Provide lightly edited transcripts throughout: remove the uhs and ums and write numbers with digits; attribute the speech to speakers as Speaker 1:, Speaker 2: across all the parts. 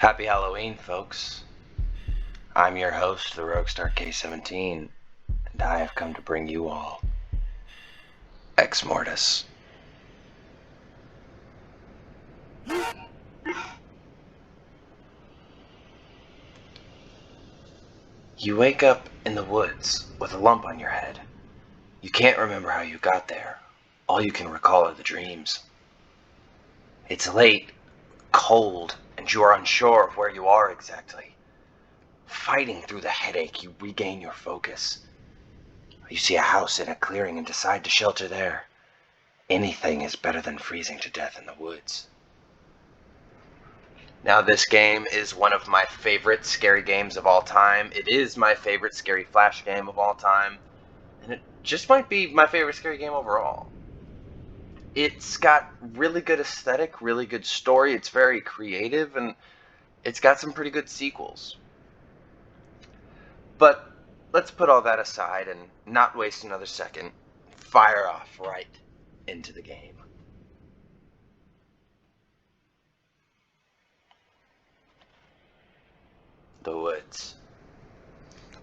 Speaker 1: Happy Halloween, folks. I'm your host, the Roguestar K17, and I have come to bring you all Exmortis. You wake up in the woods with a lump on your head. You can't remember how you got there. All you can recall are the dreams. It's late, cold, and you are unsure of where you are exactly. Fighting through the headache, you regain your focus. You see a house in a clearing and decide to shelter there. Anything is better than freezing to death in the woods. Now, this game is one of my favorite scary games of all time. It is my favorite scary flash game of all time. And it just might be my favorite scary game overall. It's got really good aesthetic, really good story. It's very creative, and it's got some pretty good sequels. But let's put all that aside and not waste another second. Fire off right into the game. The woods.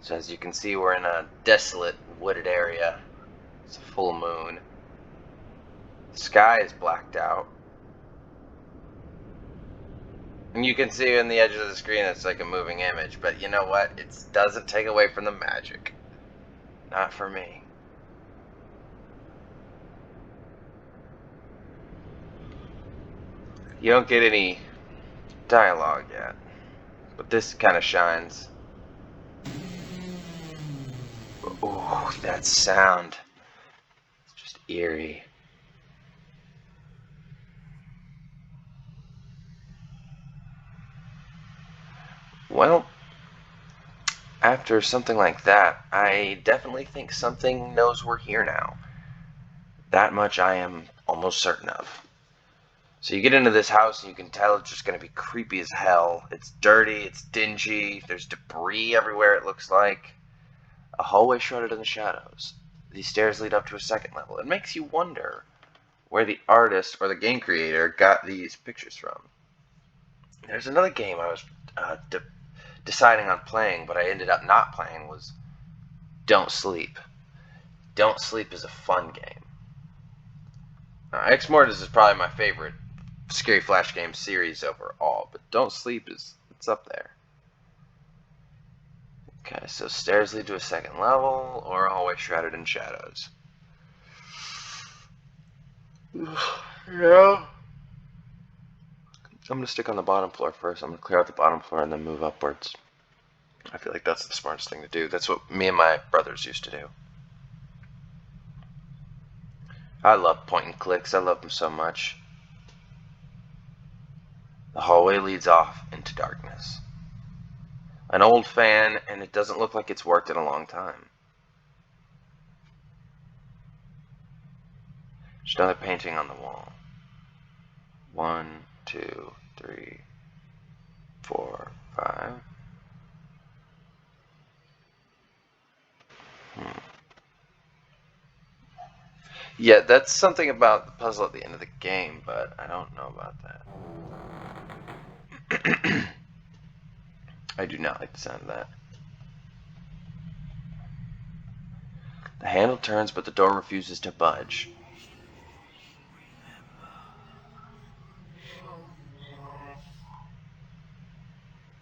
Speaker 1: So as you can see, we're in a desolate, wooded area. It's a full moon. The sky is blacked out. And you can see in the edge of the screen it's like a moving image, but you know what? It doesn't take away from the magic. Not for me. You don't get any dialogue yet, but this kind of shines. Ooh, that sound. It's just eerie. Well, after something like that, I definitely think something knows we're here now. That much I am almost certain of. So you get into this house and you can tell it's just going to be creepy as hell. It's dirty, it's dingy, there's debris everywhere it looks like. A hallway shrouded in the shadows. These stairs lead up to a second level. It makes you wonder where the artist or the game creator got these pictures from. There's another game I was deciding on playing, but I ended up not playing, was Don't Sleep. Don't Sleep is a fun game. Exmortis is probably my favorite scary flash game series overall, but Don't Sleep it's up there. Okay, so stairs lead to a second level, or a hallway shrouded in shadows. Yeah. I'm going to stick on the bottom floor first. I'm going to clear out the bottom floor and then move upwards. I feel like that's the smartest thing to do. That's what me and my brothers used to do. I love point and clicks. I love them so much. The hallway leads off into darkness. An old fan, and it doesn't look like it's worked in a long time. There's another painting on the wall. 1, 2, 3, 4, 5. Yeah, that's something about the puzzle at the end of the game, but I don't know about that. I do not like the sound of that. The handle turns, but the door refuses to budge.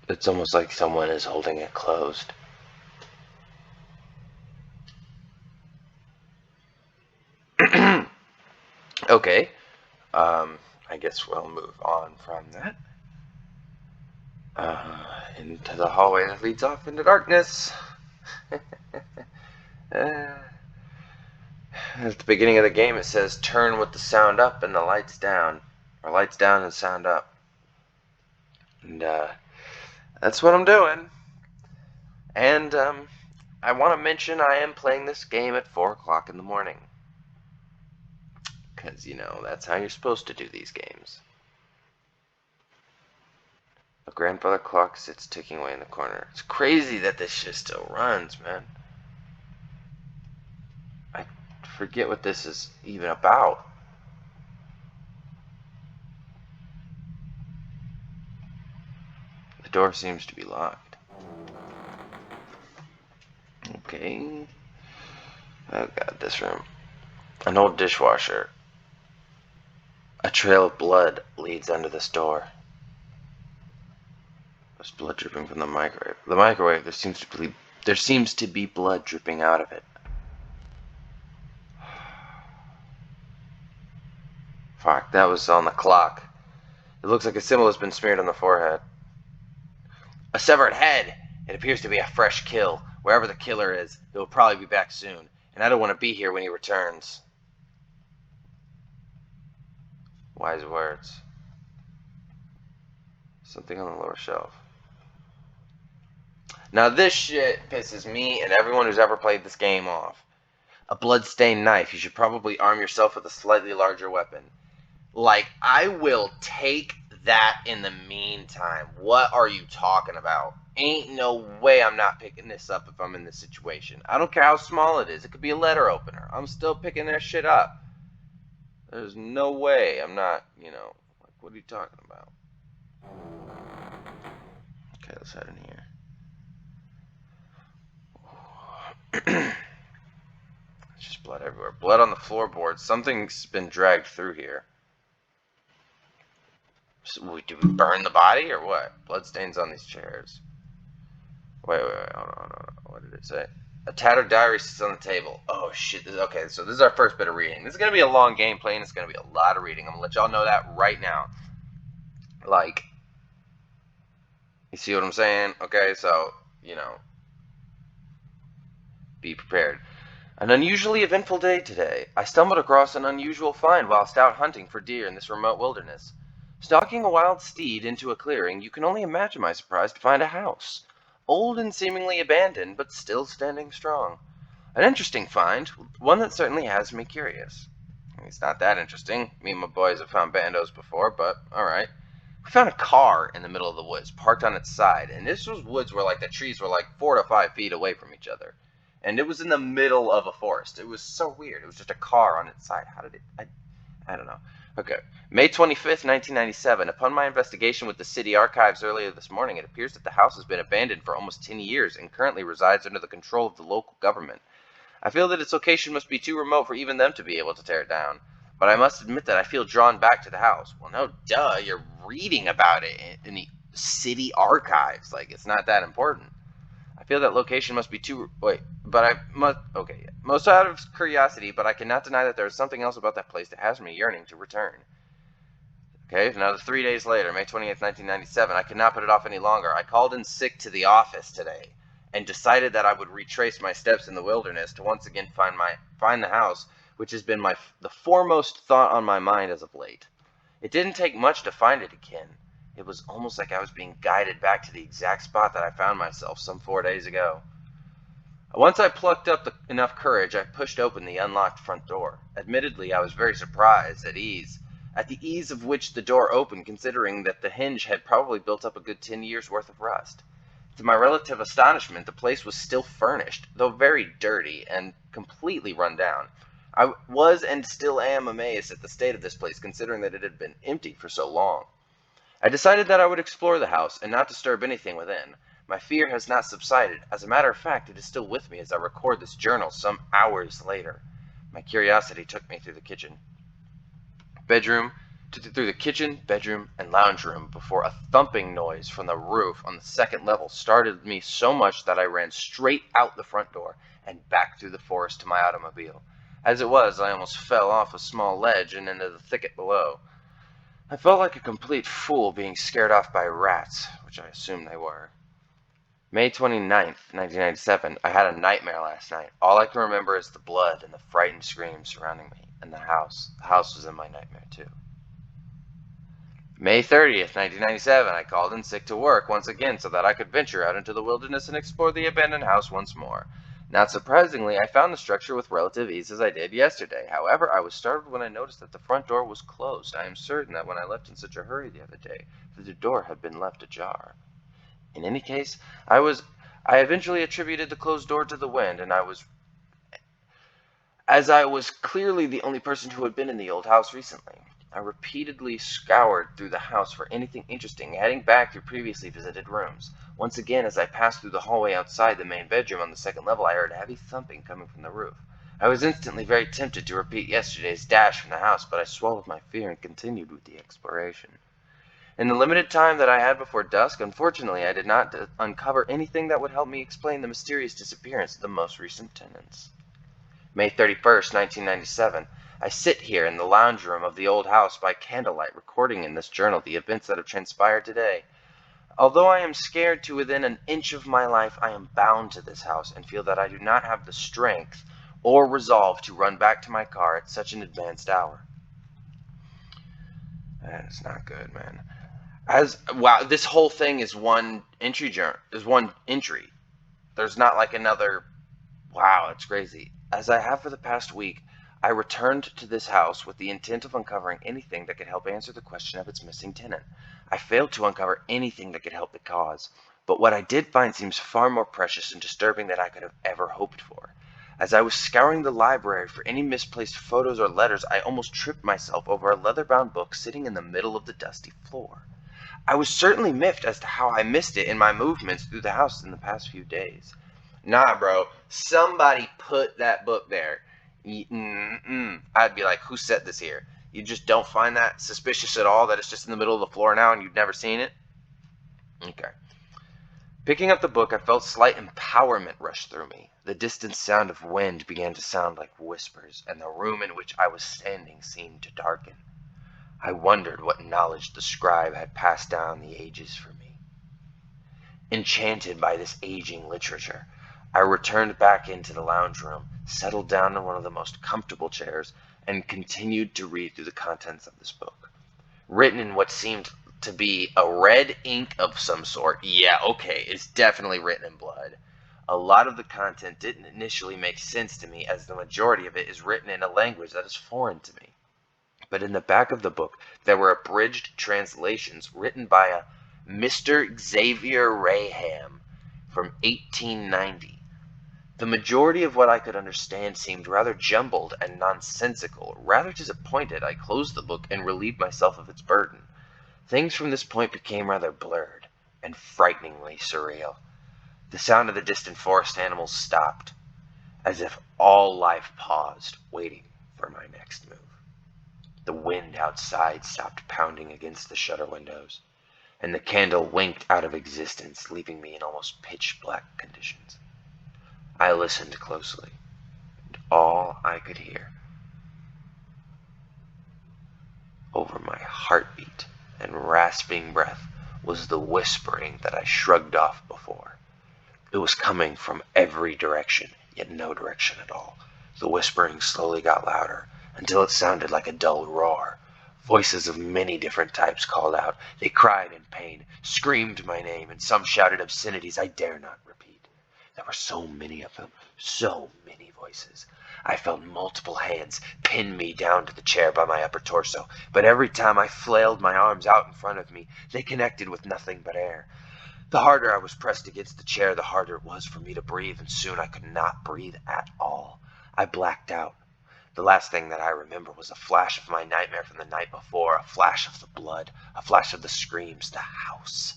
Speaker 1: It's almost like someone is holding it closed. Okay, I guess we'll move on from that. Into the hallway that leads off into darkness. At the beginning of the game it says turn with the sound up and the lights down. Or lights down and sound up. And that's what I'm doing. And I want to mention I am playing this game at 4 o'clock in the morning. Because, you know, that's how you're supposed to do these games. A grandfather clock sits ticking away in the corner. It's crazy that this shit still runs, man. I forget what this is even about. door seems to be locked. Okay. Oh god, this room. An old dishwasher. A trail of blood leads under this door. There's blood dripping from the microwave. The microwave, there seems to be blood dripping out of it. Fuck, that was on the clock. It looks like a symbol has been smeared on the forehead. A severed head! It appears to be a fresh kill. Wherever the killer is, he will probably be back soon, and I don't want to be here when he returns. Wise words. Something on the lower shelf. Now this shit pisses me and everyone who's ever played this game off. A blood-stained knife. You should probably arm yourself with a slightly larger weapon. Like, I will take that in the meantime. What are you talking about? Ain't no way I'm not picking this up if I'm in this situation. I don't care how small it is. It could be a letter opener. I'm still picking that shit up. There's no way I'm not, like, what are you talking about? Okay, let's head in here. There's just blood everywhere. Blood on the floorboards. Something's been dragged through here. So, did we burn the body or what? Bloodstains on these chairs. Wait, hold on. What did it say? A tattered diary sits on the table. Oh shit, okay, so this is our first bit of reading. This is going to be a long gameplay and it's going to be a lot of reading. I'm going to let y'all know that right now. Like, you see what I'm saying? Okay, so, be prepared. An unusually eventful day today. I stumbled across an unusual find whilst out hunting for deer in this remote wilderness. Stalking a wild steed into a clearing, you can only imagine my surprise to find a house. Old and seemingly abandoned, but still standing strong. An interesting find, one that certainly has me curious. It's not that interesting. Me and my boys have found bandos before, but alright. We found a car in the middle of the woods, parked on its side, and this was woods where the trees were 4 to 5 feet away from each other. And it was in the middle of a forest. It was so weird. It was just a car on its side. How did it... I don't know. Okay. May 25th, 1997. Upon my investigation with the city archives earlier this morning, it appears that the house has been abandoned for almost 10 years and currently resides under the control of the local government. I feel that its location must be too remote for even them to be able to tear it down. But I must admit that I feel drawn back to the house. Well, no, duh. You're reading about it in the city archives. It's not that important. I feel that location must be too... Wait, but I must... Okay, yeah. Most out of curiosity, but I cannot deny that there is something else about that place that has me yearning to return. Okay, another 3 days later, May 28th, 1997, I could not put it off any longer. I called in sick to the office today and decided that I would retrace my steps in the wilderness to once again find the house, which has been the foremost thought on my mind as of late. It didn't take much to find it again. It was almost like I was being guided back to the exact spot that I found myself some 4 days ago. Once I plucked up enough courage, I pushed open the unlocked front door. Admittedly, I was very surprised at the ease of which the door opened, considering that the hinge had probably built up a good 10 years' worth of rust. To my relative astonishment, the place was still furnished, though very dirty and completely run down. I was and still am amazed at the state of this place, considering that it had been empty for so long. I decided that I would explore the house and not disturb anything within. My fear has not subsided. As a matter of fact, it is still with me as I record this journal some hours later. My curiosity took me through the kitchen, bedroom, and lounge room before a thumping noise from the roof on the second level startled me so much that I ran straight out the front door and back through the forest to my automobile. As it was, I almost fell off a small ledge and into the thicket below. I felt like a complete fool being scared off by rats, which I assumed they were. May 29th, 1997. I had a nightmare last night. All I can remember is the blood and the frightened screams surrounding me, and the house. The house was in my nightmare, too. May 30th, 1997. I called in sick to work once again so that I could venture out into the wilderness and explore the abandoned house once more. Not surprisingly, I found the structure with relative ease as I did yesterday. However, I was startled when I noticed that the front door was closed. I am certain that when I left in such a hurry the other day, that the door had been left ajar. In any case, I eventually attributed the closed door to the wind, and as I was clearly the only person who had been in the old house recently. I repeatedly scoured through the house for anything interesting, heading back through previously visited rooms. Once again, as I passed through the hallway outside the main bedroom on the second level, I heard heavy thumping coming from the roof. I was instantly very tempted to repeat yesterday's dash from the house, but I swallowed my fear and continued with the exploration. In the limited time that I had before dusk, unfortunately, I did not uncover anything that would help me explain the mysterious disappearance of the most recent tenants. May 31st, 1997. I sit here in the lounge room of the old house by candlelight, recording in this journal the events that have transpired today. Although I am scared to within an inch of my life, I am bound to this house and feel that I do not have the strength or resolve to run back to my car at such an advanced hour. That is not good, man. Wow, this whole thing is one entry. There's not like another. Wow, it's crazy. As I have for the past week, I returned to this house with the intent of uncovering anything that could help answer the question of its missing tenant. I failed to uncover anything that could help the cause, but what I did find seems far more precious and disturbing than I could have ever hoped for. As I was scouring the library for any misplaced photos or letters, I almost tripped myself over a leather-bound book sitting in the middle of the dusty floor. I was certainly miffed as to how I missed it in my movements through the house in the past few days. Nah, bro. Somebody put that book there. I'd be like, who set this here? You just don't find that suspicious at all, that it's just in the middle of the floor now and you've never seen it? Okay. Picking up the book, I felt slight empowerment rush through me. The distant sound of wind began to sound like whispers, and the room in which I was standing seemed to darken. I wondered what knowledge the scribe had passed down the ages for me. Enchanted by this aging literature, I returned back into the lounge room, settled down in one of the most comfortable chairs, and continued to read through the contents of this book. Written in what seemed to be a red ink of some sort. Yeah, okay, it's definitely written in blood. A lot of the content didn't initially make sense to me, as the majority of it is written in a language that is foreign to me. But in the back of the book, there were abridged translations written by a Mr. Xavier Raham from 1890. The majority of what I could understand seemed rather jumbled and nonsensical. Rather disappointed, I closed the book and relieved myself of its burden. Things from this point became rather blurred and frighteningly surreal. The sound of the distant forest animals stopped, as if all life paused, waiting for my next move. The wind outside stopped pounding against the shutter windows, and the candle winked out of existence, leaving me in almost pitch-black conditions. I listened closely, and all I could hear, over my heartbeat and rasping breath, was the whispering that I shrugged off before. It was coming from every direction, yet no direction at all. The whispering slowly got louder, until it sounded like a dull roar. Voices of many different types called out. They cried in pain, screamed my name, and some shouted obscenities I dare not repeat. There were so many of them, so many voices. I felt multiple hands pin me down to the chair by my upper torso, but every time I flailed my arms out in front of me, they connected with nothing but air. The harder I was pressed against the chair, the harder it was for me to breathe, and soon I could not breathe at all. I blacked out. The last thing that I remember was a flash of my nightmare from the night before, a flash of the blood, a flash of the screams, the house.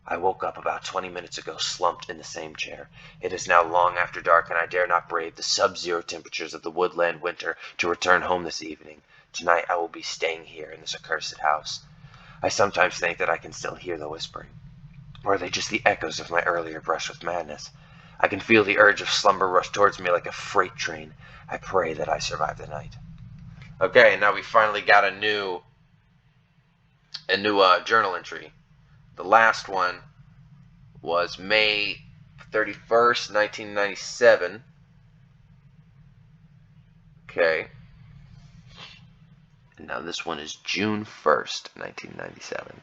Speaker 1: I woke up about 20 minutes ago, slumped in the same chair. It is now long after dark, and I dare not brave the sub-zero temperatures of the woodland winter to return home this evening. Tonight I will be staying here in this accursed house. I sometimes think that I can still hear the whispering. Or are they just the echoes of my earlier brush with madness? I can feel the urge of slumber rush towards me like a freight train. I pray that I survive the night. Okay, and now we finally got a new journal entry. The last one was May 31st, 1997. Okay. And now this one is June 1st, 1997.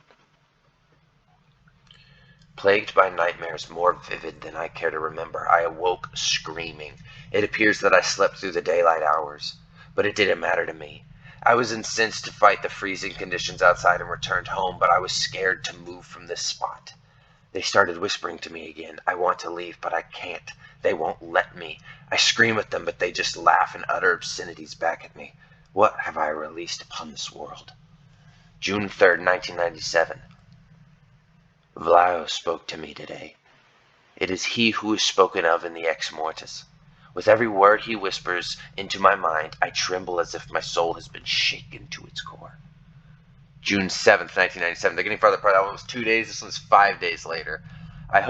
Speaker 1: Plagued by nightmares more vivid than I care to remember, I awoke screaming. It appears that I slept through the daylight hours, but it didn't matter to me. I was incensed to fight the freezing conditions outside and returned home, but I was scared to move from this spot. They started whispering to me again. I want to leave, but I can't. They won't let me. I scream at them, but they just laugh and utter obscenities back at me. What have I released upon this world? June 3rd, 1997. Vlaew spoke to me today. It is he who is spoken of in the Exmortis. With every word he whispers into my mind, I tremble as if my soul has been shaken to its core. June 7th, 1997. They're getting farther apart. That one was 2 days. This one's 5 days later. I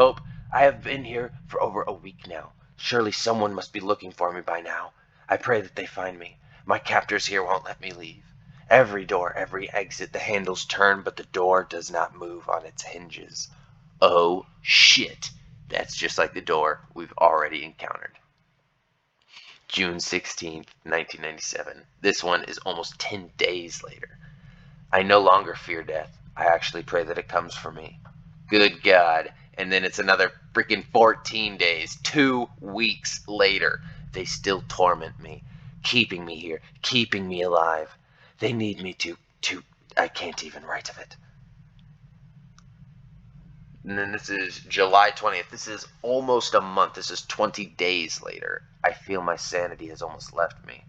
Speaker 1: have been here for over a week now. Surely someone must be looking for me by now. I pray that they find me. My captors here won't let me leave. Every door, every exit, the handles turn, but the door does not move on its hinges. Oh, shit. That's just like the door we've already encountered. June 16th, 1997. This one is almost 10 days later. I no longer fear death. I actually pray that it comes for me. Good God. And then it's another freaking 14 days, 2 weeks later. They still torment me, keeping me here, keeping me alive. They need me to, I can't even write of it. And then this is July 20th. This is almost a month. This is 20 days later. I feel my sanity has almost left me.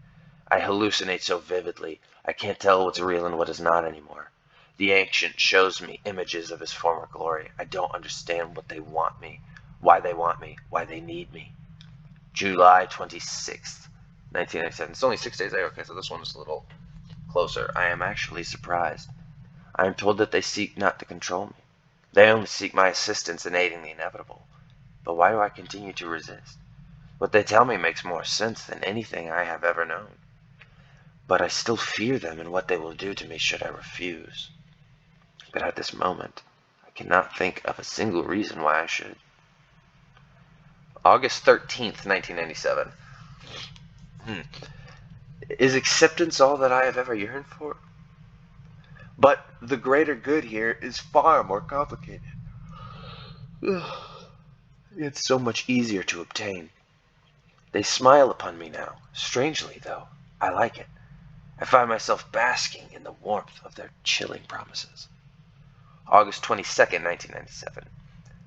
Speaker 1: I hallucinate so vividly. I can't tell what's real and what is not anymore. The ancient shows me images of his former glory. I don't understand what they want me, why they need me. July 26th, 1997. It's only 6 days later. Okay, so this one is a little closer. I am actually surprised. I am told that they seek not to control me. They only seek my assistance in aiding the inevitable. But why do I continue to resist? What they tell me makes more sense than anything I have ever known. But I still fear them and what they will do to me should I refuse. But at this moment, I cannot think of a single reason why I should. August 13th, 1997. Is acceptance all that I have ever yearned for? But the greater good here is far more complicated. It's so much easier to obtain. They smile upon me now. Strangely, though, I like it. I find myself basking in the warmth of their chilling promises. August 22nd, 1997.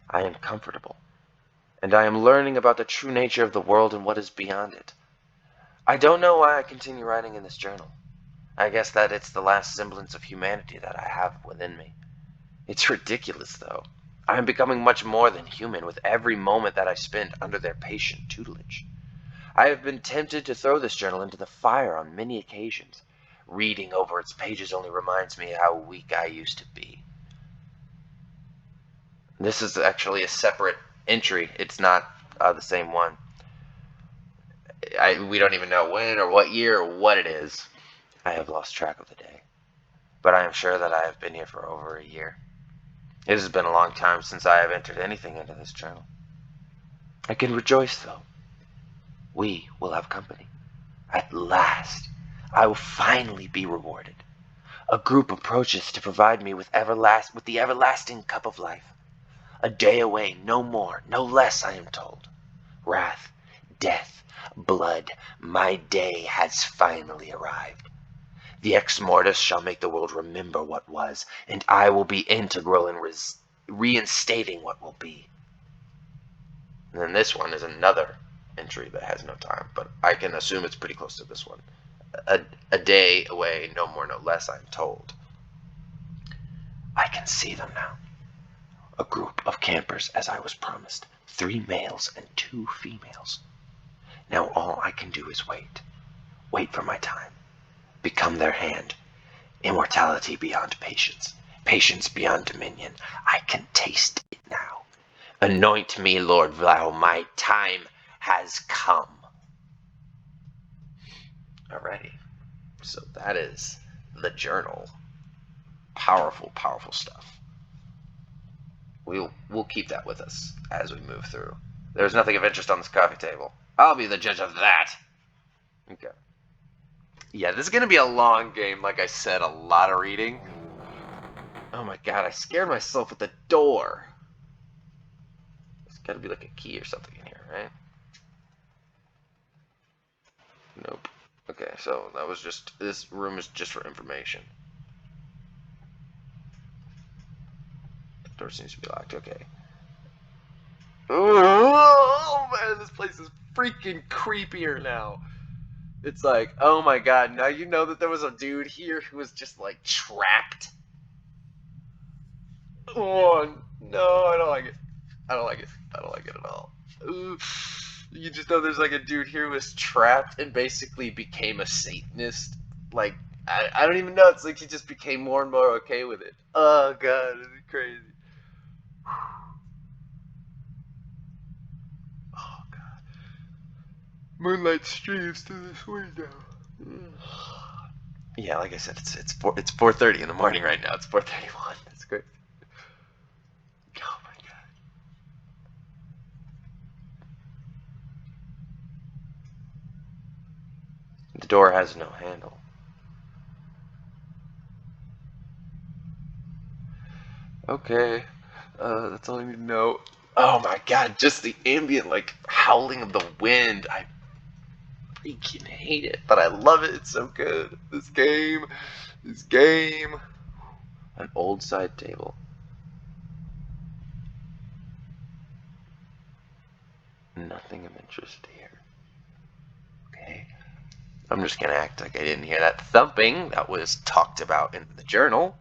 Speaker 1: I am comfortable, and I am learning about the true nature of the world and what is beyond it. I don't know why I continue writing in this journal. I guess that it's the last semblance of humanity that I have within me. It's ridiculous, though. I am becoming much more than human with every moment that I spend under their patient tutelage. I have been tempted to throw this journal into the fire on many occasions. Reading over its pages only reminds me how weak I used to be. This is actually a separate entry. It's not the same one. We don't even know when or what year or what it is. I have lost track of the day. But I am sure that I have been here for over a year. It has been a long time since I have entered anything into this journal. I can rejoice, though. We will have company. At last, I will finally be rewarded. A group approaches to provide me with the everlasting cup of life. A day away, no more, no less, I am told. Wrath, death, blood, my day has finally arrived. The Exmortis shall make the world remember what was, and I will be integral in reinstating what will be. And then this one is another entry that has no time, but I can assume it's pretty close to this one. A day away, no more, no less, I'm told. I can see them now. A group of campers, as I was promised. 3 males and 2 females. Now all I can do is wait. Wait for my time. Become their hand. Immortality beyond patience. Patience beyond dominion. I can taste it now. Anoint me, Lord Vlaew. My time has come. Alrighty. So that is the journal. Powerful, powerful stuff. We'll keep that with us as we move through. There's nothing of interest on this coffee table. I'll be the judge of that. Okay. Yeah, this is going to be a long game, like I said, a lot of reading. Oh my god, I scared myself with the door. There's got to be like a key or something in here, right? Nope. Okay, so that was just, this room is just for information. The door seems to be locked, okay. Oh man, this place is freaking creepier now. It's like, oh my god, now you know that there was a dude here who was just like trapped. Oh no, I don't like it. I don't like it. I don't like it at all. Ooh. You just know there's like a dude here who was trapped and basically became a Satanist. Like, I don't even know. It's like he just became more and more okay with it. Oh god, it's crazy. Oh god. Moonlight streams through this window. Yeah, like I said, it's 4:30 in the morning right now. It's 4:31. That's great. Oh my god. The door has no handle. Okay. That's all I need to know. Oh my god, just the ambient, like, howling of the wind. I freaking hate it, but I love it. It's so good. This game. This game. An old side table. Nothing of interest here. Okay. I'm just gonna act like I didn't hear that thumping that was talked about in the journal.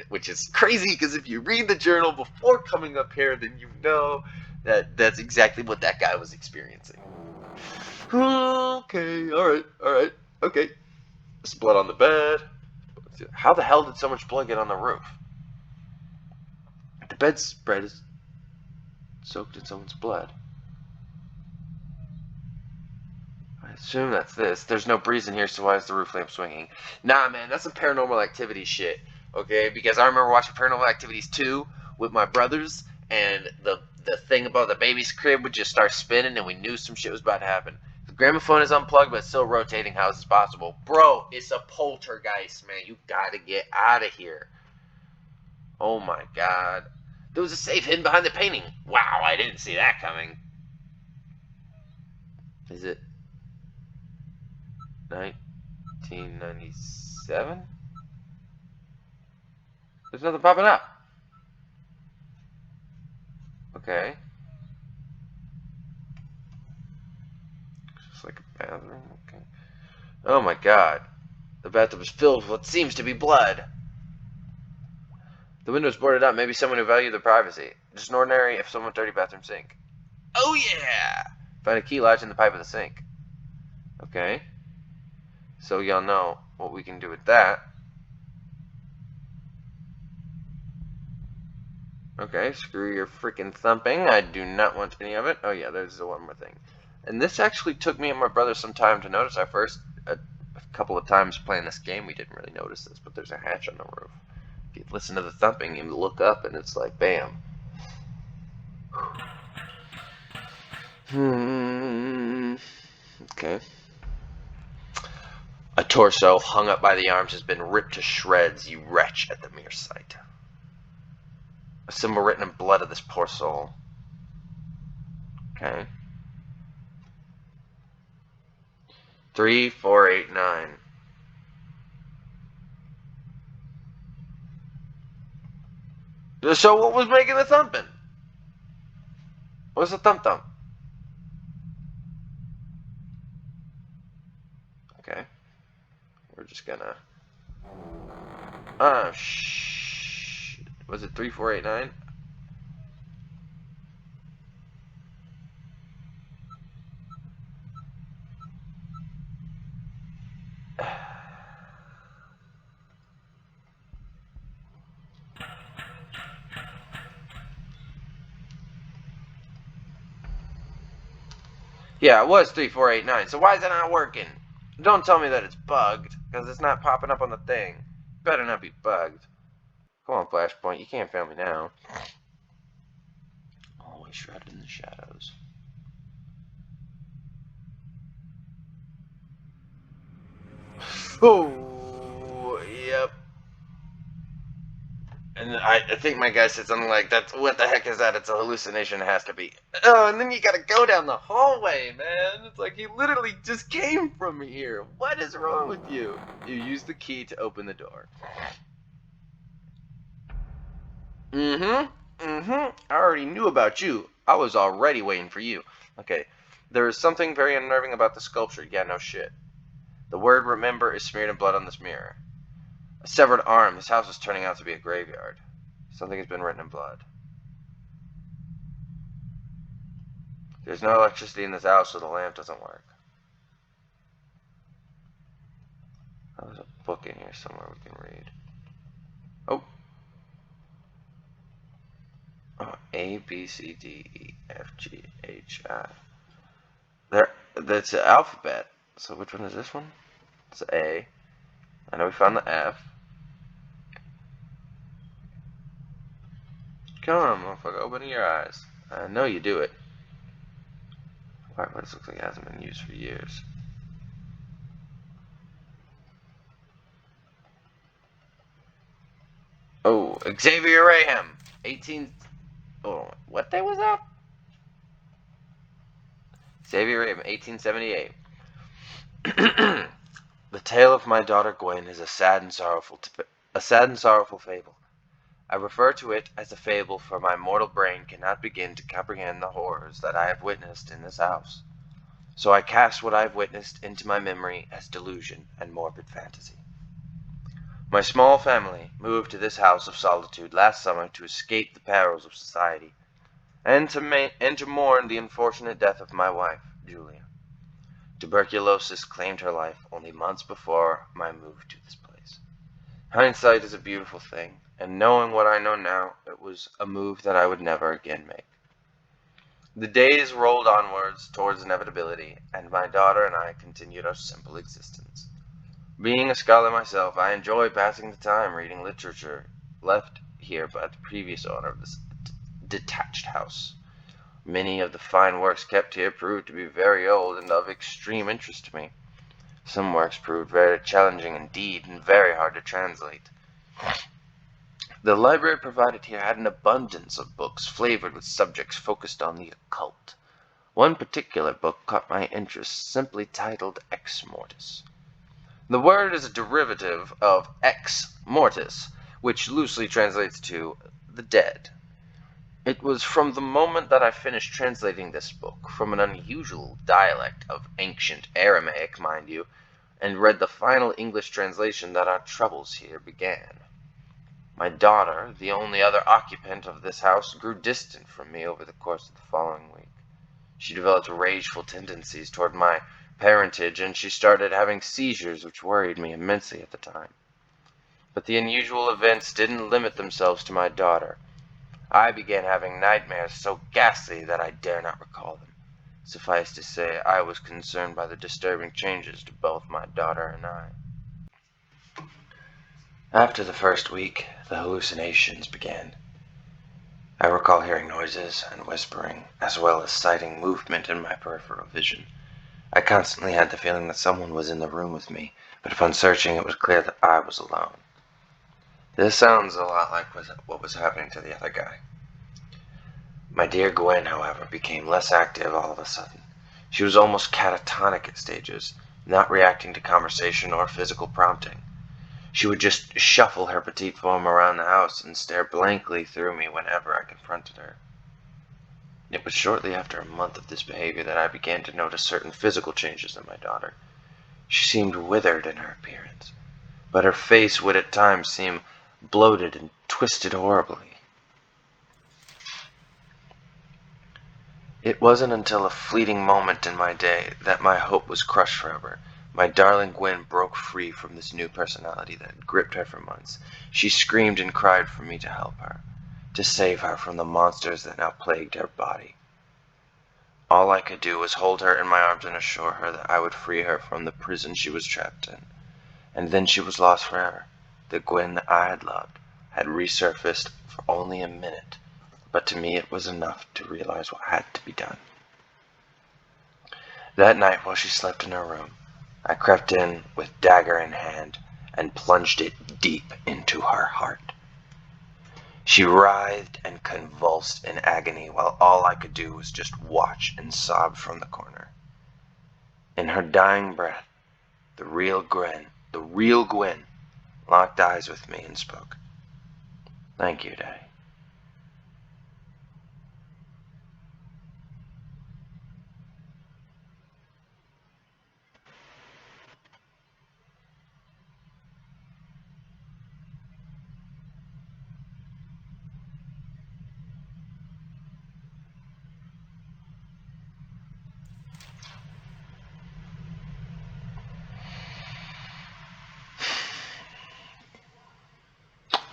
Speaker 1: Which is crazy because if you read the journal before coming up here, then you know that that's exactly what that guy was experiencing. Okay, alright, okay. There's blood on the bed. How the hell did so much blood get on the roof? The bedspread is soaked in someone's blood. I assume that's this. There's no breeze in here, so why is the roof lamp swinging? Nah, man, that's some paranormal activity shit. Okay, because I remember watching Paranormal Activities 2 with my brothers, and the thing about the baby's crib would just start spinning, and we knew some shit was about to happen. The gramophone is unplugged, but it's still rotating. How is this possible? Bro, it's a poltergeist, man. You gotta get out of here. Oh my god. There was a safe hidden behind the painting. Wow, I didn't see that coming. Is it 1997? There's nothing popping up. Okay. Just like a bathroom. Okay. Oh my god. The bathtub is filled with what seems to be blood. The window's boarded up. Maybe someone who valued their privacy. Just an ordinary, if somewhat dirty bathroom sink. Oh yeah! Find a key lodged in the pipe of the sink. Okay. So y'all know what we can do with that. Okay, screw your freaking thumping. I do not want any of it. Oh yeah, there's the one more thing. And this actually took me and my brother some time to notice. At first, a couple of times playing this game, we didn't really notice this, but there's a hatch on the roof. If you listen to the thumping, you look up and it's like, bam. Okay. A torso hung up by the arms has been ripped to shreds, you wretch, at the mere sight. A symbol written in blood of this poor soul. Okay. 3489. So what was making the thumping? What's the thump thump? Okay. We're just gonna. Oh shh. Was it 3489? Yeah, it was 3489. So why is it not working? Don't tell me that it's bugged, because it's not popping up on the thing. Better not be bugged. Come on, Flashpoint. You can't fail me now. Always shrouded in the shadows. Oh, yep. And I think my guy said something like, "That's what the heck is that? It's a hallucination. It has to be." Oh, and then you gotta go down the hallway, man. It's like he literally just came from here. What is wrong with you? You use the key to open the door. I already knew about you. I was already waiting for you. Okay. There is something very unnerving about the sculpture. Yeah, no shit. The word remember is smeared in blood on this mirror. A severed arm. This house is turning out to be a graveyard. Something has been written in blood. There's no electricity in this house, so the lamp doesn't work. Oh, there's a book in here somewhere we can read. Oh. Oh, A, B, C, D, E, F, G, H, I. That's the alphabet. So which one is this one? It's A. I know we found the F. Come on, motherfucker, open your eyes. I know you do it. Fireplace looks like it hasn't been used for years. Oh, Xavier Raham, 18... Oh, what day was that? Xavier Raham, 1878. The tale of my daughter Gwen is a sad and sorrowful fable. I refer to it as a fable, for my mortal brain cannot begin to comprehend the horrors that I have witnessed in this house. So I cast what I have witnessed into my memory as delusion and morbid fantasy. My small family moved to this house of solitude last summer to escape the perils of society, and to mourn the unfortunate death of my wife, Julia. Tuberculosis claimed her life only months before my move to this place. Hindsight is a beautiful thing, and knowing what I know now, it was a move that I would never again make. The days rolled onwards towards inevitability, and my daughter and I continued our simple existence. Being a scholar myself, I enjoy passing the time reading literature left here by the previous owner of this detached house. Many of the fine works kept here proved to be very old and of extreme interest to me. Some works proved very challenging indeed and very hard to translate. The library provided here had an abundance of books flavored with subjects focused on the occult. One particular book caught my interest, simply titled Exmortis. The word is a derivative of ex mortis, which loosely translates to the dead. It was from the moment that I finished translating this book, from an unusual dialect of ancient Aramaic, mind you, and read the final English translation, that our troubles here began. My daughter, the only other occupant of this house, grew distant from me over the course of the following week. She developed rageful tendencies toward my parentage, and she started having seizures which worried me immensely at the time. But the unusual events didn't limit themselves to my daughter. I began having nightmares so ghastly that I dare not recall them. Suffice to say, I was concerned by the disturbing changes to both my daughter and I. After the first week, the hallucinations began. I recall hearing noises and whispering, as well as sighting movement in my peripheral vision. I constantly had the feeling that someone was in the room with me, but upon searching it was clear that I was alone. This sounds a lot like what was happening to the other guy. My dear Gwen, however, became less active all of a sudden. She was almost catatonic at stages, not reacting to conversation or physical prompting. She would just shuffle her petite form around the house and stare blankly through me whenever I confronted her. It was shortly after a month of this behavior that I began to notice certain physical changes in my daughter. She seemed withered in her appearance, but her face would at times seem bloated and twisted horribly. It wasn't until a fleeting moment in my day that my hope was crushed forever. My darling Gwen broke free from this new personality that had gripped her for months. She screamed and cried for me to help her, to save her from the monsters that now plagued her body. All I could do was hold her in my arms and assure her that I would free her from the prison she was trapped in. And then she was lost forever. The Gwen that I had loved had resurfaced for only a minute, but to me it was enough to realize what had to be done. That night, while she slept in her room, I crept in with dagger in hand and plunged it deep into her heart. She writhed and convulsed in agony, while all I could do was just watch and sob from the corner. In her dying breath, the real Gwen, locked eyes with me and spoke. "Thank you, Daddy."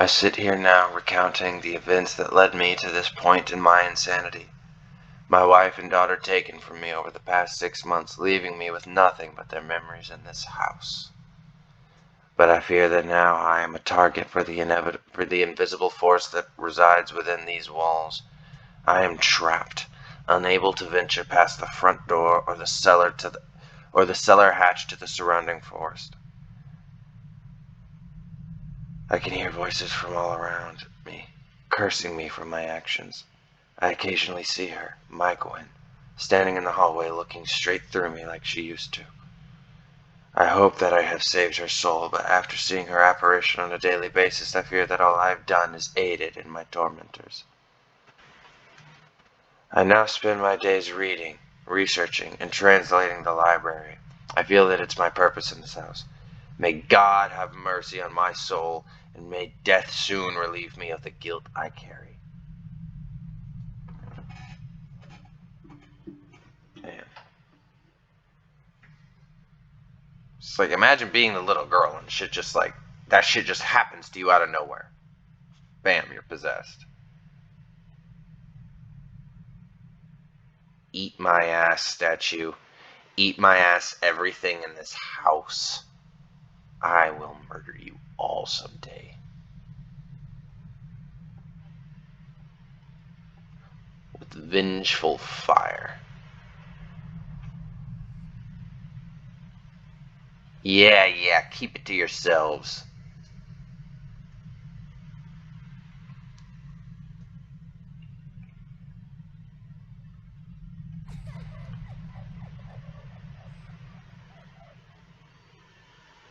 Speaker 1: I sit here now recounting the events that led me to this point in my insanity. My wife and daughter taken from me over the past 6 months, leaving me with nothing but their memories in this house. But I fear that now I am a target for the invisible force that resides within these walls. I am trapped, unable to venture past the front door or the cellar hatch to the surrounding forest. I can hear voices from all around me, cursing me for my actions. I occasionally see her, my Gwen, standing in the hallway looking straight through me like she used to. I hope that I have saved her soul, but after seeing her apparition on a daily basis, I fear that all I have done is aided in my tormentors. I now spend my days reading, researching, and translating the library. I feel that it's my purpose in this house. May God have mercy on my soul, and may death soon relieve me of the guilt I carry. Man. It's like, imagine being the little girl and that shit just happens to you out of nowhere. Bam, you're possessed. Eat my ass, statue. Eat my ass, everything in this house. I will murder you all someday. With vengeful fire. Yeah, keep it to yourselves.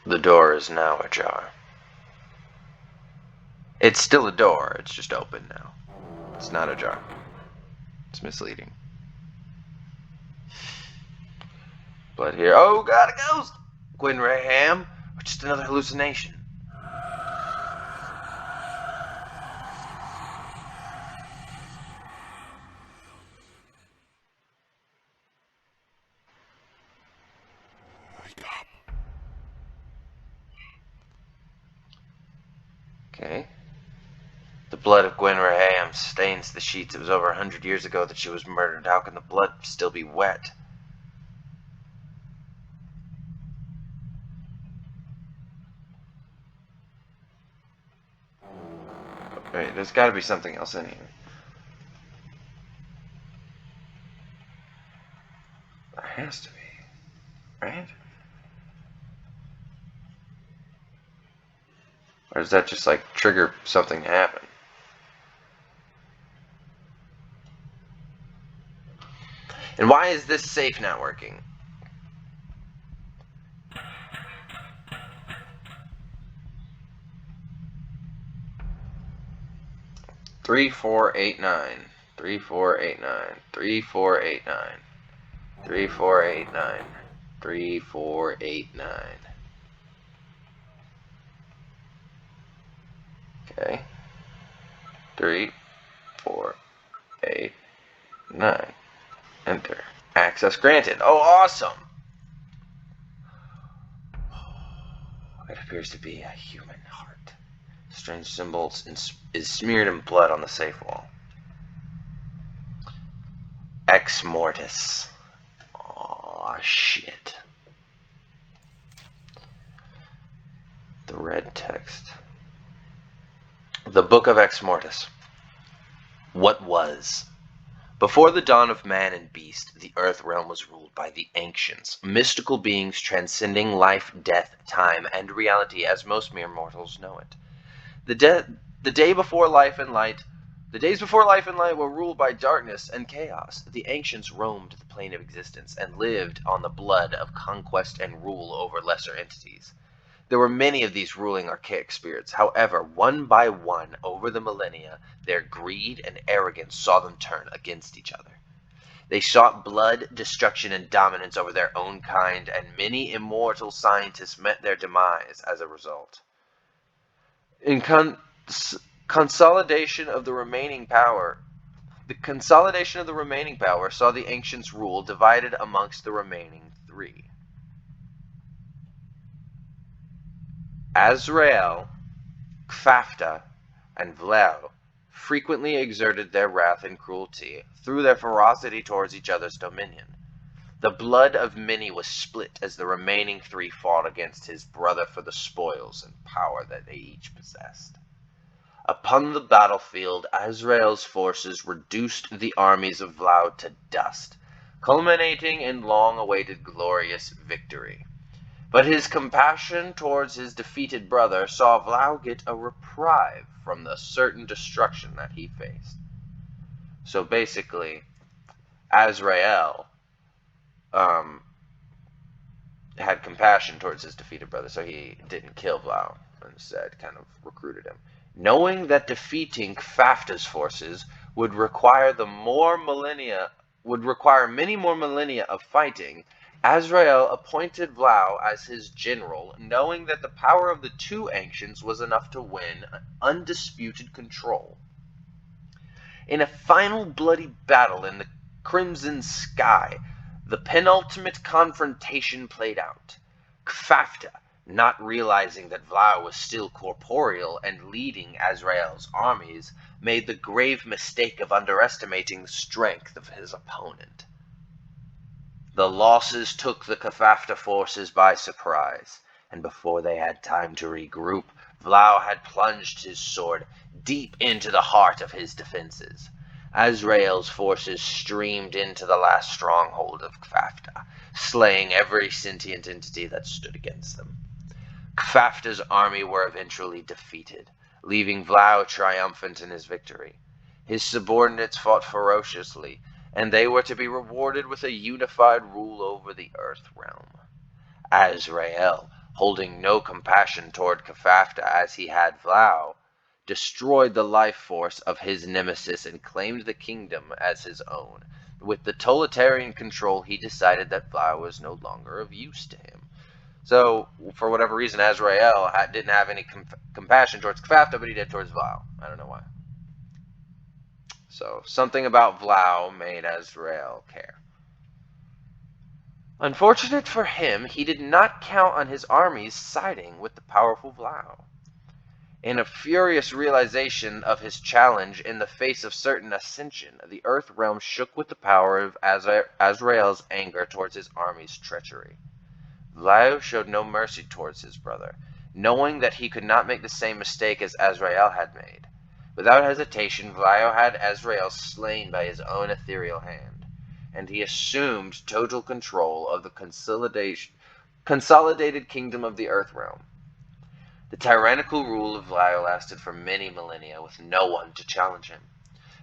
Speaker 1: The door is now ajar. It's still a door, it's just open now. It's not ajar. It's misleading. Blood here. Oh god, a ghost! Gwen Raham? Or just another hallucination? Okay. The blood of Gwen Raham stains the sheets. It was over 100 years ago that she was murdered. How can the blood still be wet? Wait, there's got to be something else in here. There has to be. Right? Or does that just like trigger something to happen? And why is this safe not working? Three, 4, 8, 9. 3, 4, 8, 9. 3, 4, 8, 9. 3, 4, 8, 9. 3, 4, 8, 9. Okay. 3, 4, 8, 9. Enter. Access granted. Oh, awesome! It appears to be a human heart. Strange symbols is smeared in blood on the safe wall. Exmortis. Aw, shit. The red text. The Book of Exmortis. What was? Before the dawn of man and beast, the earth realm was ruled by the ancients, mystical beings transcending life, death, time, and reality as most mere mortals know it. The days before life and light were ruled by darkness and chaos. The ancients roamed the plane of existence and lived on the blood of conquest and rule over lesser entities. There were many of these ruling archaic spirits. However, one by one, over the millennia, their greed and arrogance saw them turn against each other. They sought blood, destruction, and dominance over their own kind, and many immortal scientists met their demise as a result. In consolidation of the remaining power, saw the ancients' rule divided amongst the remaining three. Azrael, Kfafta, and Vlaew frequently exerted their wrath and cruelty through their ferocity towards each other's dominion. The blood of many was spilt as the remaining three fought against his brother for the spoils and power that they each possessed. Upon the battlefield, Azrael's forces reduced the armies of Vlaew to dust, culminating in long-awaited glorious victory. But his compassion towards his defeated brother saw Vlaew get a reprieve from the certain destruction that he faced. So basically, Azrael had compassion towards his defeated brother, so he didn't kill Vlaew, instead kind of recruited him. Knowing that defeating Kfafta's forces would require many more millennia of fighting, Azrael appointed Vlaew as his general, knowing that the power of the two ancients was enough to win undisputed control. In a final bloody battle in the crimson sky, the penultimate confrontation played out. Kfafta, not realizing that Vlaew was still corporeal and leading Azrael's armies, made the grave mistake of underestimating the strength of his opponent. The losses took the Kfafta forces by surprise, and before they had time to regroup, Vlaew had plunged his sword deep into the heart of his defenses. Azrael's forces streamed into the last stronghold of Kfafta, slaying every sentient entity that stood against them. Kfafta's army were eventually defeated, leaving Vlaew triumphant in his victory. His subordinates fought ferociously, and they were to be rewarded with a unified rule over the Earth realm. Azrael, holding no compassion toward Kfafta as he had Vlaew, destroyed the life force of his nemesis and claimed the kingdom as his own. With the totalitarian control, he decided that Vlaew was no longer of use to him. So, for whatever reason, Azrael didn't have any compassion towards Kfafta, but he did towards Vlaew. I don't know why. So, something about Vlaew made Azrael care. Unfortunate for him, he did not count on his armies siding with the powerful Vlaew. In a furious realization of his challenge in the face of certain ascension, the Earth realm shook with the power of Azrael's anger towards his army's treachery. Vlaew showed no mercy towards his brother, knowing that he could not make the same mistake as Azrael had made. Without hesitation, Vlaew had Azrael slain by his own ethereal hand, and he assumed total control of the consolidated kingdom of the Earth realm. The tyrannical rule of Vlaew lasted for many millennia with no one to challenge him.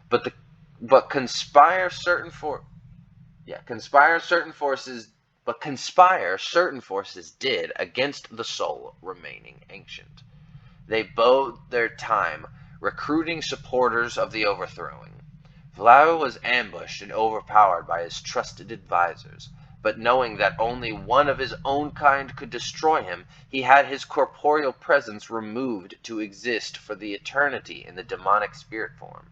Speaker 1: But conspire certain forces did against the sole remaining ancient. They bode their time recruiting supporters of the overthrowing. Vlaew was ambushed and overpowered by his trusted advisors, but knowing that only one of his own kind could destroy him, he had his corporeal presence removed to exist for the eternity in the demonic spirit form.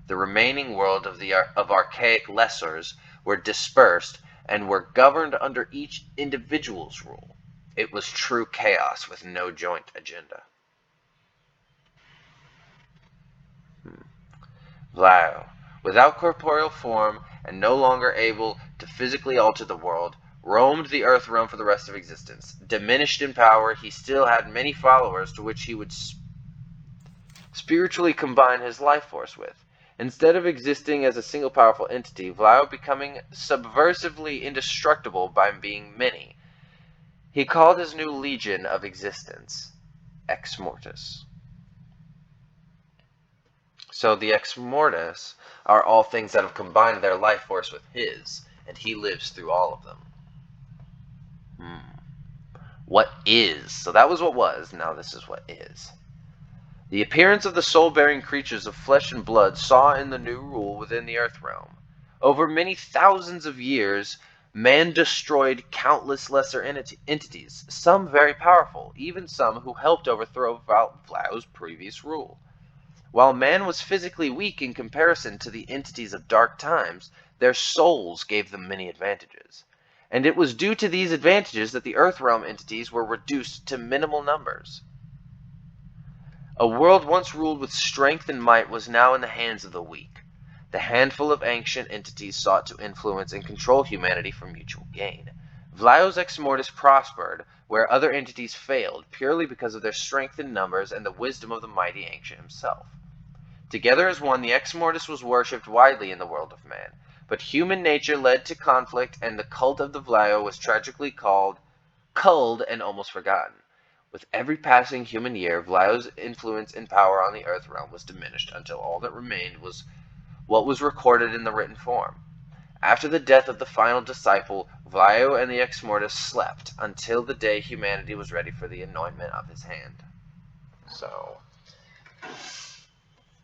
Speaker 1: The remaining world of archaic lessers were dispersed and were governed under each individual's rule. It was true chaos with no joint agenda. Vlaew, without corporeal form and no longer able to physically alter the world, roamed the Earth realm for the rest of existence. Diminished in power, he still had many followers to which he would spiritually combine his life force with. Instead of existing as a single powerful entity, Vlaew becoming subversively indestructible by being many. He called his new legion of existence Exmortis. So the Exmortis are all things that have combined their life force with his, and he lives through all of them. What is? So that was what was, now this is what is. The appearance of the soul-bearing creatures of flesh and blood saw in the new rule within the Earth realm. Over many thousands of years, man destroyed countless lesser entities, some very powerful, even some who helped overthrow Vlaew's previous rule. While man was physically weak in comparison to the entities of dark times, their souls gave them many advantages. And it was due to these advantages that the Earthrealm entities were reduced to minimal numbers. A world once ruled with strength and might was now in the hands of the weak. The handful of ancient entities sought to influence and control humanity for mutual gain. Vlaew's Exmortis prospered, where other entities failed, purely because of their strength in numbers and the wisdom of the mighty ancient himself. Together as one, the Exmortis was worshipped widely in the world of man, but human nature led to conflict, and the cult of the Vlaew was tragically culled and almost forgotten. With every passing human year, Vlaew's influence and power on the Earth realm was diminished until all that remained was what was recorded in the written form. After the death of the final disciple, Vlaew and the Exmortis slept until the day humanity was ready for the anointment of his hand. So,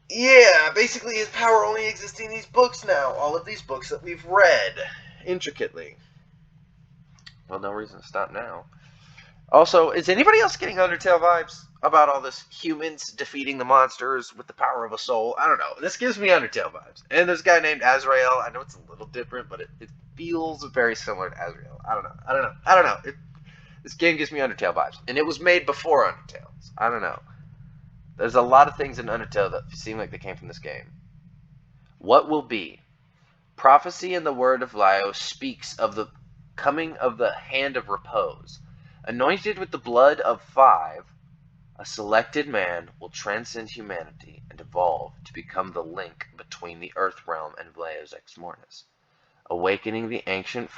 Speaker 1: yeah, basically his power only exists in these books now. All of these books that we've read intricately. Well, no reason to stop now. Also, is anybody else getting Undertale vibes about all this humans defeating the monsters with the power of a soul? I don't know. This gives me Undertale vibes. And there's a guy named Azrael. I know it's a little different, but it feels very similar to Azrael. I don't know. This game gives me Undertale vibes. And it was made before Undertale. So I don't know. There's a lot of things in Undertale that seem like they came from this game. What will be? Prophecy in the word of Vlaew speaks of the coming of the Hand of Repose. Anointed with the blood of 5, a selected man will transcend humanity and evolve to become the link between the Earth realm and Vlaew's Exmortis. Awakening the ancient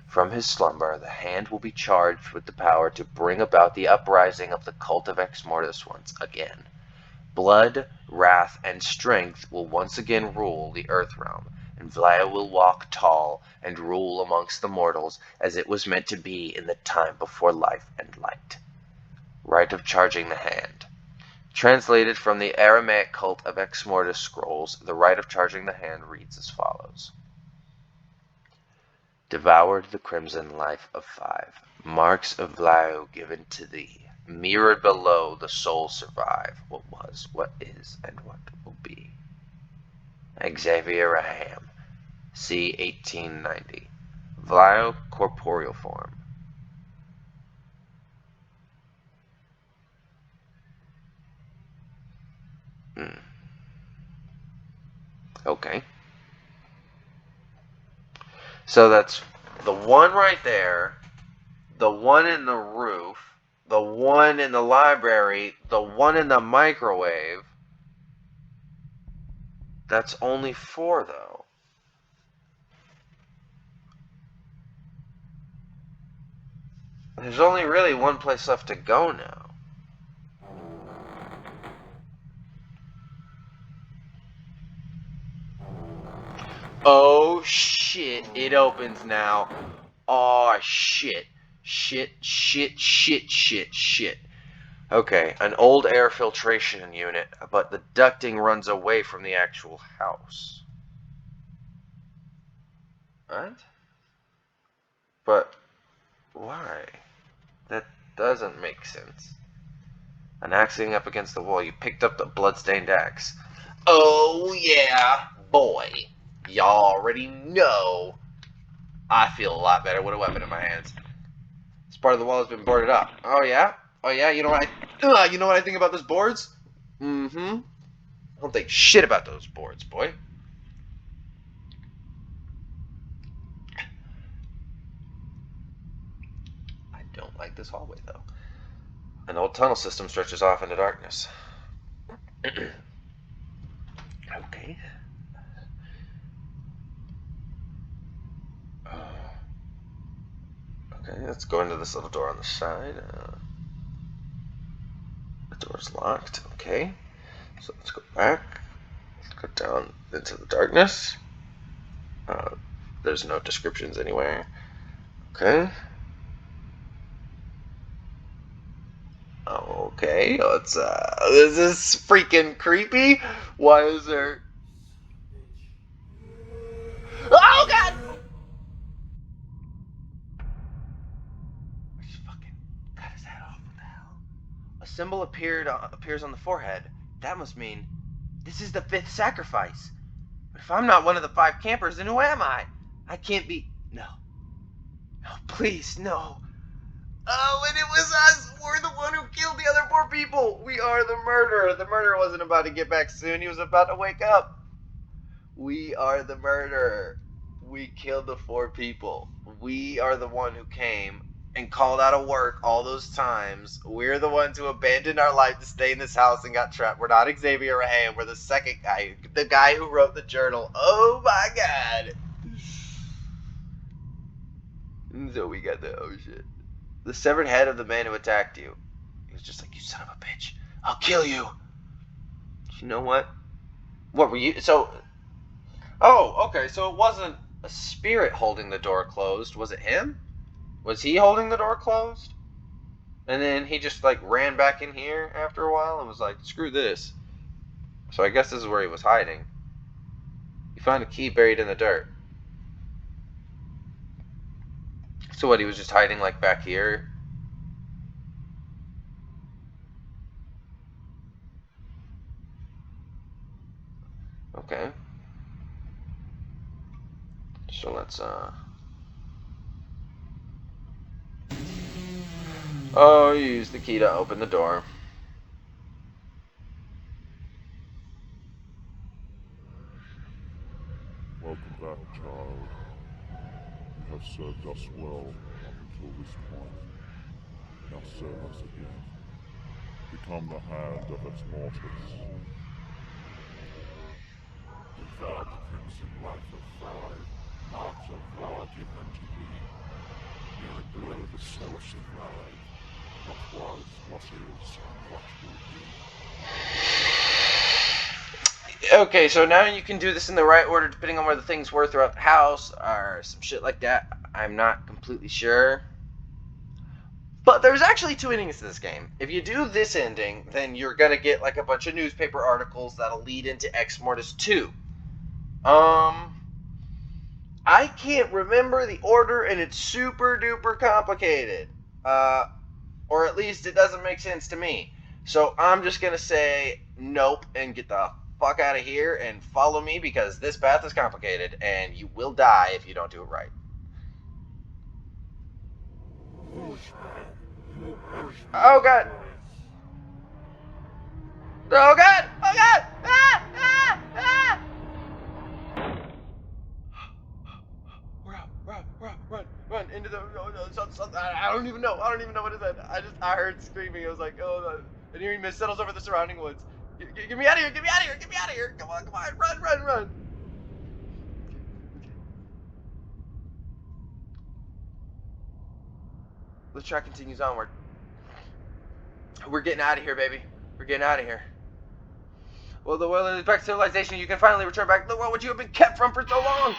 Speaker 1: from his slumber, the Hand will be charged with the power to bring about the uprising of the cult of Exmortis once again. Blood, wrath, and strength will once again rule the Earth realm, and Vlaew will walk tall and rule amongst the mortals as it was meant to be in the time before life and light. Rite of Charging the Hand. Translated from the Aramaic cult of Exmortis scrolls, the Rite of Charging the Hand reads as follows. Devoured the crimson life of 5, marks of Vlaew given to thee, mirrored below the soul survive, what was, what is, and what will be. Xavier Raham, c. 1890. Vlaew corporeal form. Okay. So that's the one right there, the one in the roof, the one in the library, the one in the microwave. That's only 4, though. There's only really one place left to go now. Oh, shit. It opens now. Oh, shit. Shit. Okay, an old air filtration unit, but the ducting runs away from the actual house. What? But why? That doesn't make sense. An axe sitting up against the wall. You picked up the bloodstained axe. Oh, yeah, boy. Y'all already know. I feel a lot better with a weapon in my hands. This part of the wall has been boarded up. Oh, yeah? Oh, yeah? You know what I think about those boards? Mm-hmm. I don't think shit about those boards, boy. I don't like this hallway, though. An old tunnel system stretches off into darkness. Okay. Okay, let's go into this little door on the side. The door's locked. Okay. So let's go back. Let's go down into the darkness. There's no descriptions anywhere. Okay. Okay, let's, this is freaking creepy. Why is there... Oh, God! I just fucking cut his head off. What the hell? A symbol appears on the forehead. That must mean this is the 5th sacrifice. But if I'm not one of the 5 campers, then who am I? I can't be... No. No, please, no. Oh, and it was us! We're the one who killed the other 4 people! We are the murderer! The murderer wasn't about to get back soon, he was about to wake up! We are the murderer. We killed the 4 people. We are the one who came and called out of work all those times. We're the ones who abandoned our life to stay in this house and got trapped. We're not Xavier Raham. We're the second guy. The guy who wrote the journal. Oh my god. And so we got the, oh shit. The severed head of the man who attacked you. He was just like, you son of a bitch. I'll kill you. You know what? What were you, so... Oh, okay, so it wasn't a spirit holding the door closed. Was it him? Was he holding the door closed? And then he just, like, ran back in here after a while and was like, screw this. So I guess this is where he was hiding. He found a key buried in the dirt. So what, he was just hiding, like, back here? Okay. So let's, oh, use the key to open the door.
Speaker 2: Welcome back, child. You have served us well up until this point. Now serve us again. Become the hand of Exmortis. Without the crimson light of five, marks of law given to thee. Near the blow the source of life. What was, what is, and what will be.
Speaker 1: Okay, so now you can do this in the right order depending on where the things were throughout the house or some shit like that. I'm not completely sure. But there's actually 2 endings to this game. If you do this ending, then you're going to get like a bunch of newspaper articles that'll lead into Exmortis 2. I can't remember the order and it's super duper complicated. Or at least it doesn't make sense to me. So I'm just going to say nope and get the fuck out of here and follow me because this path is complicated and you will die if you don't do it right. Oh god! Oh god! Oh god! Ah! Ah! Ah! Run into the, I don't even know what it said. I heard screaming. I was like, oh, an eerie mist settles over the surrounding woods. Get me out of here! Get me out of here! Get me out of here! Come on! Run! The track continues onward. We're getting out of here, baby. We're getting out of here. Well, the world is back to civilization. You can finally return back to the world which you have been kept from for so long.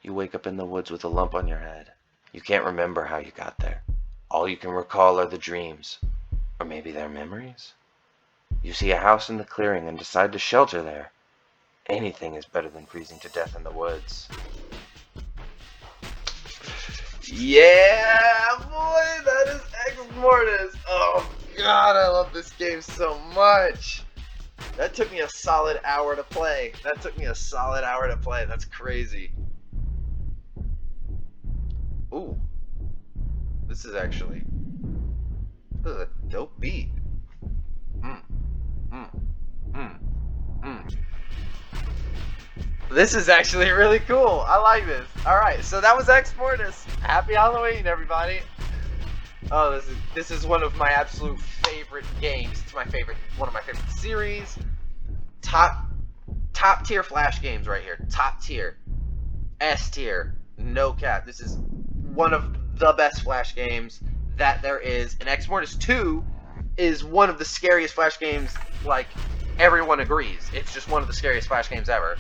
Speaker 1: You wake up in the woods with a lump on your head. You can't remember how you got there. All you can recall are the dreams. Or maybe they're memories? You see a house in the clearing and decide to shelter there. Anything is better than freezing to death in the woods. Yeah, boy, that is Exmortis. Oh god, I love this game so much. That took me a solid hour to play. That's crazy. Ooh. This is actually a dope beat. This is actually really cool. I like this. Alright, so that was Exmortis. Happy Halloween, everybody. Oh, this is one of my absolute favorite games. It's one of my favorite series. Top tier Flash games right here. Top tier. S tier. No cap. This is one of the best Flash games that there is. And Exmortis 2 is one of the scariest Flash games, like, everyone agrees. It's just one of the scariest Flash games ever.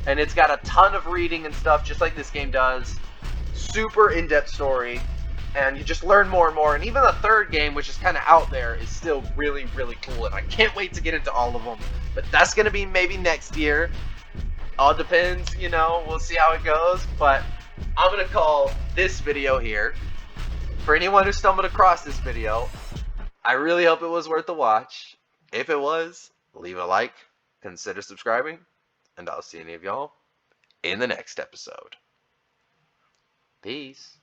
Speaker 1: And it's got a ton of reading and stuff, just like this game does. Super in-depth story. And you just learn more and more. And even the third game, which is kind of out there, is still really, really cool. And I can't wait to get into all of them. But that's going to be maybe next year. All depends, you know, we'll see how it goes. But I'm going to call this video here for anyone who stumbled across this video, I really hope it was worth the watch. If it was, leave a like, consider subscribing, and I'll see any of y'all in the next episode. Peace.